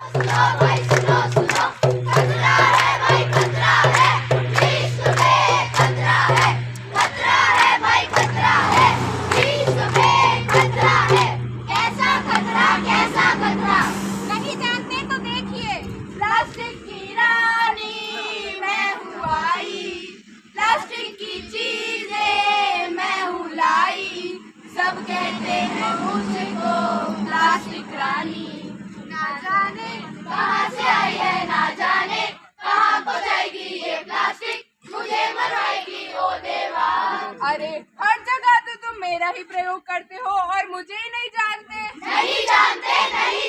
सुनो भाई सुनो सुनो, खतरा है भाई खतरा है, विश्व में खतरा है भाई खतरा है, विश्व में खतरा है। कैसा खतरा नहीं जानते तो देखिए, प्लास्टिक की रानी मैं हूँ आई, प्लास्टिक की चीजें मैं हूँ लाई, सब कहते हैं मुझको प्लास्टिक रानी। ना जाने कहाँ से आई है, ना जाने कहाँ को जाएगी ये प्लास्टिक, मुझे मरवाएगी ओ देवा। अरे हर जगह तो तुम मेरा ही प्रयोग करते हो और मुझे ही नहीं जानते। नहीं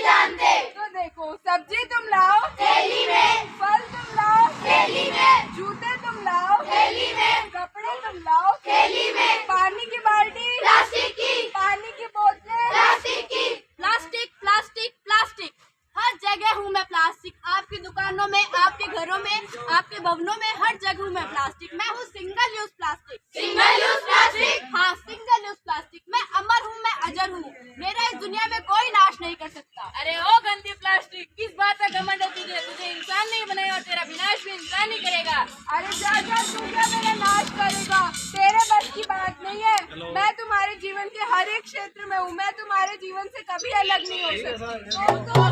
जानते तो देखो, सब्जी तुम लाओ थैली में, फल तुम लाओ थैली में, जूते तुम लाओ थैली में, कपड़े तुम लाओ थैली में, पानी की बाल्टी प्लास्टिक की, पानी की बोतलें प्लास्टिक की। प्लास्टिक प्लास्टिक प्लास्टिक, हर जगह हूँ मैं प्लास्टिक। आपकी दुकानों में, आपके घरों में, आपके भवनों में, हर जगह हूँ मैं प्लास्टिक। मैं हूँ single use plastic. Single use plastic, हाँ, सिंगल यूज प्लास्टिक। मैं अमर हूँ, मैं अजर हूँ, मेरा इस दुनिया में कोई नाश नहीं कर सकता। अरे ओ गंदी प्लास्टिक, किस बात का घमंड है तुझे? तुझे इंसान नहीं बनाया और तेरा विनाश भी इंसान ही करेगा। अरे जा तू क्या मेरा नाश करेगा? तेरे बस की बात नहीं है। मैं तुम्हारे जीवन के हर एक क्षेत्र में हूँ, मैं तुम्हारे जीवन से कभी अलग नहीं हो सकती।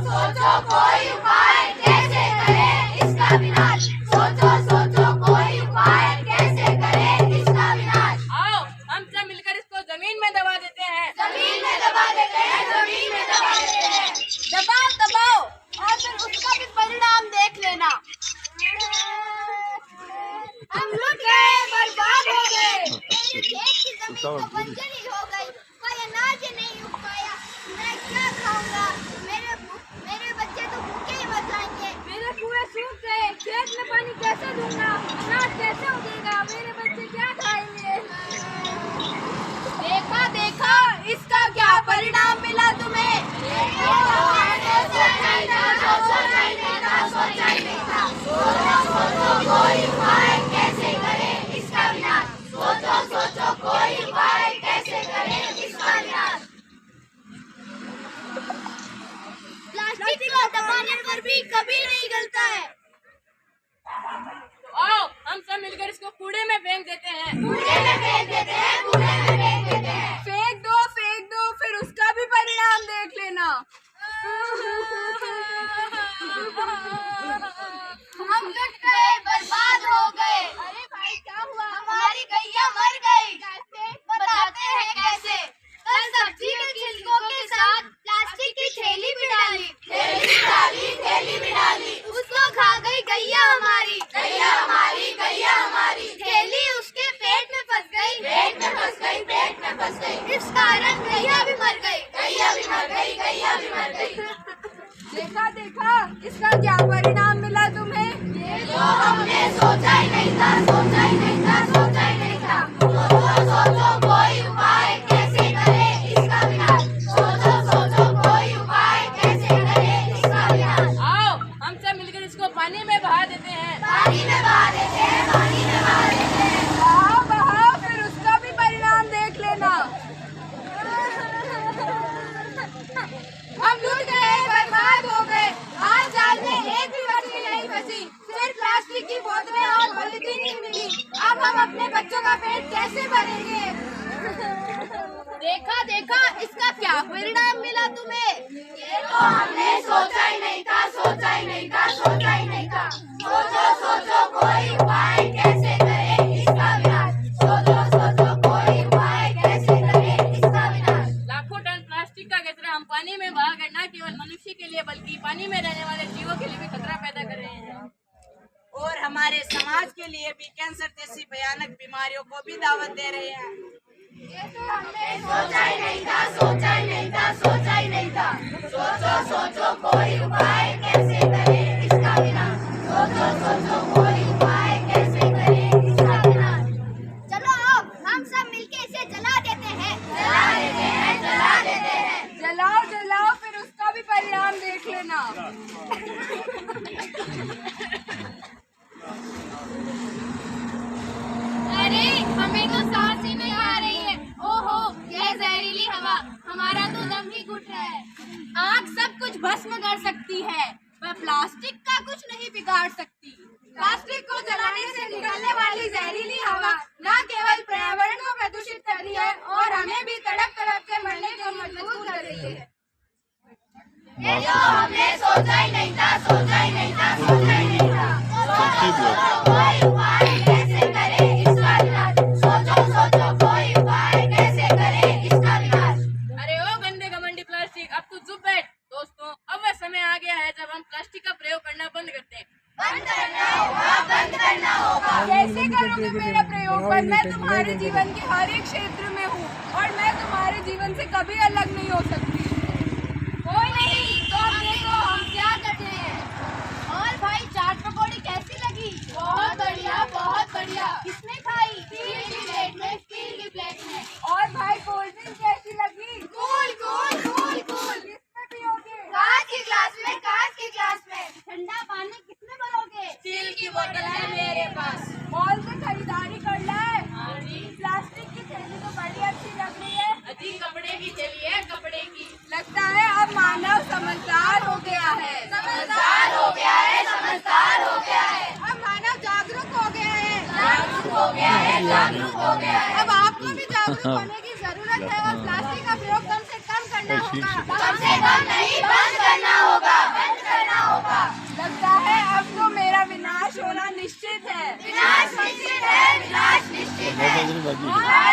सोचो कोई उपाय कैसे करे इसका विनाश, सोचो कोई उपाय कैसे करे इसका विनाश। आओ हम सब मिलकर इसको जमीन में दबा देते हैं। जमीन में दबा देते हैं, जमीन में दबा देते हैं। दबाओ दबाओ और फिर उसका भी परिणाम देख लेना। हम लुट गए, बर्बाद हो गए, मेरे खेत की जमीन तो बंजर ही हो गई, कोई अनाज ही नहीं उग पाया, मैं क्या खाऊंगा, मेरे बच्चे तो भूखे ही मर जाएंगे। मेरे कुएं सूख गए, खेत में पानी कैसे दूंगा, अनाज कैसे उगेगा, मेरे बच्चे क्या खाएंगे? देखा इसका क्या परिणाम मिला तुम्हें? सोचो कोई उपाय कैसे करे इसका विनाश, सोचो कोई उपाय कैसे करे इसका विनाश। प्लास्टिक को दबाने पर भी कभी नहीं गलता है। तो आओ हम सब मिलकर इसको कूड़े में फेंक देते हैं। कूड़े में फेंक देते हैं, कूड़े में फेंक देते हैं। फेंक दो, फिर उसका भी परिणाम देख लेना। हम लुट गए, बर्बाद हो गए। अरे भाई क्या हुआ? हमारी गैया मर गई। बताते हैं कैसे। कल सब्जी के छिलकों के साथ प्लास्टिक की थैली भी डाली, थैली भी डाली, उसको खा गई गैया हमारी, थैली उसके पेट में फंस गई, इस कारण गैया भी मर गई। देखा इसका क्या परिणाम मिला तुम्हें? जो हमने सोचा ही नहीं था। सोचो कोई उपाय कैसे करे इसका विनाश, सोचो कोई उपाय कैसे करे इसका विनाश। आओ हम सब मिलकर इसको पानी में बहा देते हैं। पानी में बहा देते हैं। बहाओ, फिर उसका भी परिणाम देख लेना। हम लुट गए, बर्बाद हो गए, आज जाल में एक भी मछली नहीं फंसी, सिर्फ प्लास्टिक की बोतलें और पॉलीथीन ही मिली। अब हम अपने बच्चों का पेट कैसे भरेंगे? देखा इसका क्या परिणाम मिला तुम्हें? ये तो हमने सोचा ही नहीं था। सोचो कोई उपाय कैसे करे इसका विनाश, सोचो कोई उपाय कैसे करे इसका विनाश। लाखों टन प्लास्टिक का कचरा हम पानी में बहाकर न केवल मनुष्य के लिए बल्कि पानी में रहने वाले जीवों के लिए भी खतरा पैदा कर रहे हैं और हमारे समाज के लिए भी कैंसर जैसी भयानक बीमारियों को भी दावत दे रहे हैं। ये तो हमने सोचा ही नहीं था। सोचो कोई उपाय कैसे करे इसका विनाश, सोचो कोई उपाय कैसे करे इसका विनाश। चलो आओ हम सब मिलके इसे जला देते हैं। जलाओ, फिर उसका भी परिणाम देख लेना। अरे हमें तो सांस ही नहीं आ रही है। ओहो, यह जहरीली हवा, हमारा तो दम ही घुट रहा है। आग सब कुछ भस्म कर सकती है, वह प्लास्टिक का कुछ नहीं बिगाड़ सकती। प्लास्टिक को जलाने से निकलने वाली जहरीली हवा न केवल पर्यावरण को प्रदूषित कर रही है और हमें भी तड़प तड़प के मरने को मजबूर कर रही है। ये जो हमने सोचा ही नहीं था, सोचा ही नहीं था, सोचा ही नहीं था। सोचो कोई उपाय कैसे करें इसका विनाश। सोचो कोई उपाय कैसे करें इसका विनाश। अरे ओ गंदे घमंडी प्लास्टिक, अब तू चुप बैठ। दोस्तों, अब वह समय आ गया है जब हम प्लास्टिक का प्रयोग करना बंद करते हैं। बंद करना होगा, बंद करना होगा। कैसे करोगे मेरा प्रयोग बंद? मैं तुम्हारे जीवन के हर एक क्षेत्र में हूँ और मैं तुम्हारे जीवन से कभी अलग नहीं हो सकती। कोई नहीं, तो अब देखो हम क्या करते हैं। और भाई, चाट पकौड़ी कैसी लगी? बहुत बढ़िया, बहुत बढ़िया। किसने खाई? स्टील की प्लेट में, स्टील की प्लेट में। और भाई, कोल्ड ड्रिंक कैसी लगी? Cool cool cool cool. किसमें पियोगे? कांच की ग्लास में, कांच की ग्लास में। ठंडा पानी किसमें भरोगे? स्टील की बोतल है मेरे पास। मॉल से खरीदारी कर लाए। प्लास्टिक की थैली तो बड़ी अच्छी लग रही है। अजी कपड़े की थैली है, कपड़े की। लगता है अब मानव समझदार हो गया है। समझदार हो गया है, समझदार हो गया है। अब मानव जागरूक हो गया है। जागरूक हो गया है, जागरूक हो गया है। अब आपको भी जागरूक होने की जरूरत है और प्लास्टिक का प्रयोग कम से कम करना होगा। कम से कम नहीं, बंद करना होगा, बंद करना होगा। लगता है अब तो मेरा विनाश होना निश्चित है। विनाश निश्चित है, विनाश निश्चित है।